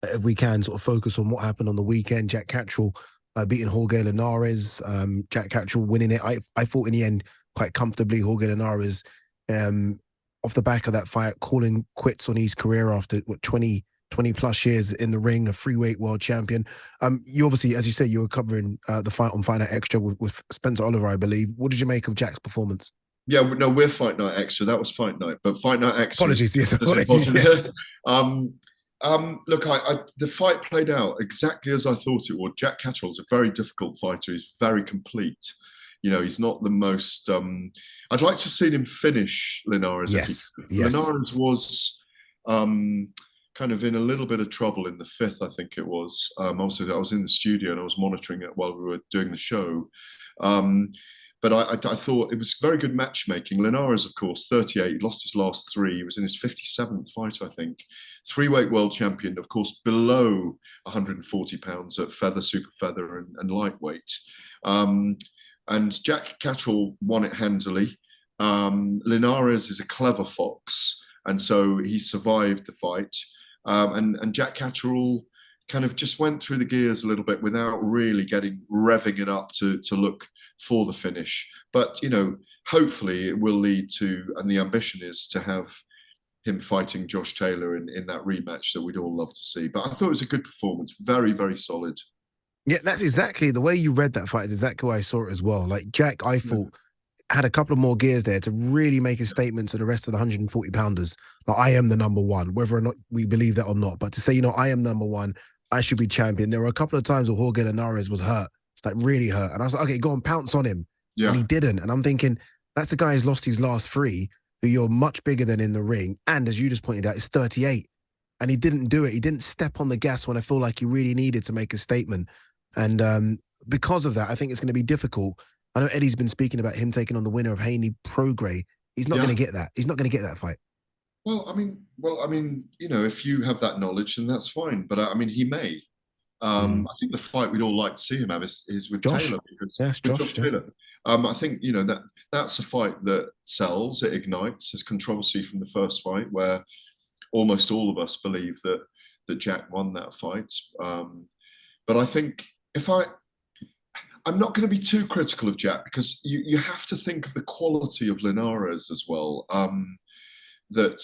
if we can sort of focus on what happened on the weekend. Jack Catterall beating Jorge Linares. Jack Catterall winning it. I thought in the end quite comfortably. Jorge Linares, off the back of that fight, calling quits on his career after what 20 plus years in the ring, a freeweight world champion. You obviously, as you say, you were covering the fight on Fight Night Extra with Spencer Oliver, I believe. What did you make of Jack's performance? Yeah, no, we're Fight Night Extra. That was Fight Night, but Fight Night Extra is Apologies, yes, just as apologies. Yeah. important. Look, the fight played out exactly as I thought it would. Jack Catterall's a very difficult fighter. He's very complete. You know, he's not the most. I'd like to have seen him finish Linares if he Yes, could. yes. Linares was kind of in a little bit of trouble in the fifth, I think it was. Also, I was in the studio and I was monitoring it while we were doing the show. But I thought it was very good matchmaking. Linares, of course, 38, he lost his last three. He was in his 57th fight, I think. Three-weight world champion, of course, below 140 pounds at feather, super feather, and lightweight. And Jack Catterall won it handily. Linares is a clever fox, and so he survived the fight. And Jack Catterall kind of just went through the gears a little bit without really revving it up to look for the finish. But, you know, hopefully it will lead to, and the ambition is to have him fighting Josh Taylor in that rematch that we'd all love to see. But I thought it was a good performance, very, very solid. Yeah, that's exactly the way you read that fight is exactly how I saw it as well. Like Jack, I thought had a couple of more gears there to really make a statement to the rest of the 140 pounders. Like, I am the number one, whether or not we believe that or not. But to say, you know, I am number one, I should be champion. There were a couple of times where Jorge Linares was hurt, like really hurt. And I was like, okay, go on, pounce on him. And Yeah. he didn't. And I'm thinking, that's the guy who's lost his last three, who you're much bigger than in the ring. And as you just pointed out, is 38. And he didn't do it. He didn't step on the gas when I feel like he really needed to make a statement. And because of that, I think it's going to be difficult. I know Eddie's been speaking about him taking on the winner of Haney Prograis. He's not going Yeah. to get that. He's not going to get that fight. Well, you know, if you have that knowledge, then that's fine. But I mean, he may. Mm. I think the fight we'd all like to see him have is with Josh? Taylor, because Yes, with Josh. Josh Yeah. Taylor. I think, you know, that's a fight that sells, it ignites. There's controversy from the first fight where almost all of us believe that Jack won that fight. But I think if I'm not going to be too critical of Jack, because you have to think of the quality of Linares as well. That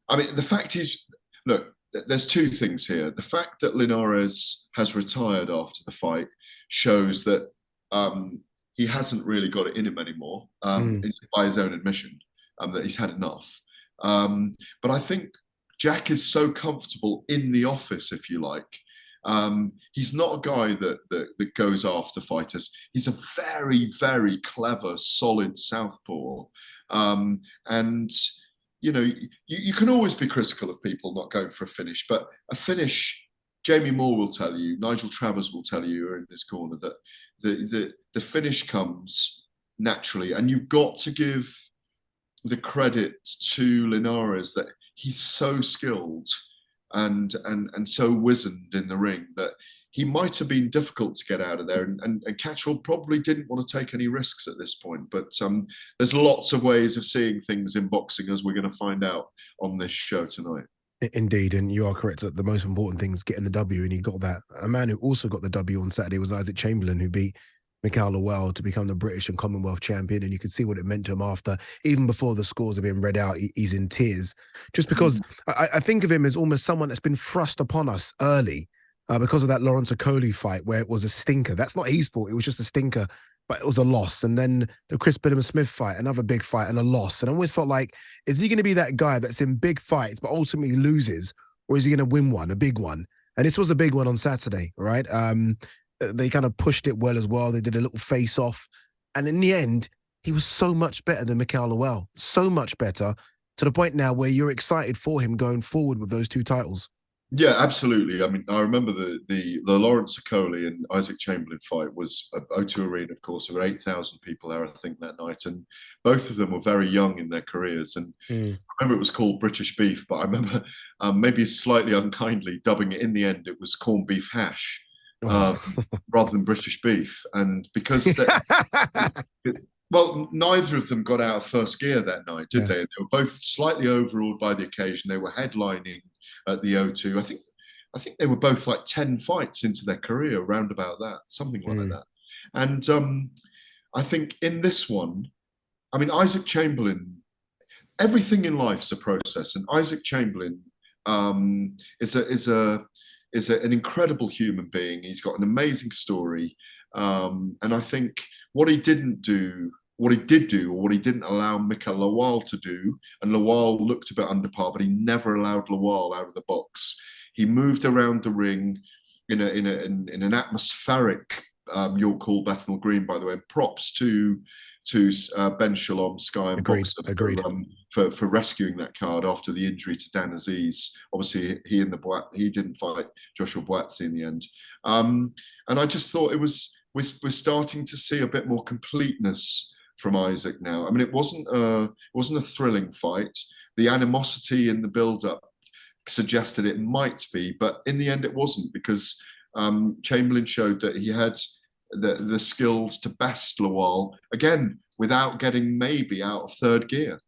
I mean, the fact is, look, there's two things here. The fact that Linares has retired after the fight shows that he hasn't really got it in him anymore, Mm. by his own admission, that he's had enough. But I think Jack is so comfortable in the office, if you like. He's not a guy that goes after fighters. He's a very, very clever, solid southpaw. And you know, you can always be critical of people not going for a finish, but a finish, Jamie Moore will tell you, Nigel Travers will tell you, you're in this corner, that the finish comes naturally, and you've got to give the credit to Linares that he's so skilled and so wizened in the ring that he might have been difficult to get out of there. And Catterall probably didn't want to take any risks at this point. But there's lots of ways of seeing things in boxing, as we're going to find out on this show tonight. Indeed, and you are correct. The most important thing is getting the W, and he got that. A man who also got the W on Saturday was Isaac Chamberlain, who beat Mikhail Lowell to become the British and Commonwealth champion. And you could see what it meant to him after, even before the scores have been read out, he's in tears. Just because I think of him as almost someone that's been thrust upon us early because of that Lawrence Okoli fight where it was a stinker. That's not his fault. It was just a stinker, but it was a loss. And then the Chris Billam-Smith fight, another big fight and a loss. And I always felt like, is he going to be that guy that's in big fights but ultimately loses? Or is he going to win one, a big one? And this was a big one on Saturday, right? They kind of pushed it well as well. They did a little face-off. And in the end, he was so much better than Mikhail Lowell. So much better, to the point now where you're excited for him going forward with those two titles. Yeah, absolutely. I mean, I remember the Lawrence Okoli and Isaac Chamberlain fight was at O2 Arena, of course. There were 8,000 people there, I think, that night. And both of them were very young in their careers. And I remember it was called British Beef, but I remember maybe slightly unkindly dubbing it in the end, it was corned beef hash. Oh. Rather than British beef. And because well, neither of them got out of first gear that night, did Yeah. they? They were both slightly overawed by the occasion. They were headlining at the O2. I think they were both like 10 fights into their career, around about that, something like that. And I think in this one, I mean, Isaac Chamberlain, everything in life's a process, and Isaac Chamberlain is an incredible human being. He's got an amazing story, and I think what he didn't do, what he did do, or what he didn't allow Mikel Lawal to do, and Lawal looked a bit under par, but he never allowed Lawal out of the box. He moved around the ring in an atmospheric York Hall, Bethnal Green, by the way. And props to Ben Shalom, Sky and Agreed. Boxer Agreed. for rescuing that card after the injury to Dan Aziz. Obviously, he didn't fight Joshua Buatsi in the end. And I just thought we're starting to see a bit more completeness from Isaac now. I mean, it wasn't a thrilling fight. The animosity in the build-up suggested it might be, but in the end, it wasn't, because Chamberlain showed that he had the skills to best Lawal, again, without getting maybe out of third gear.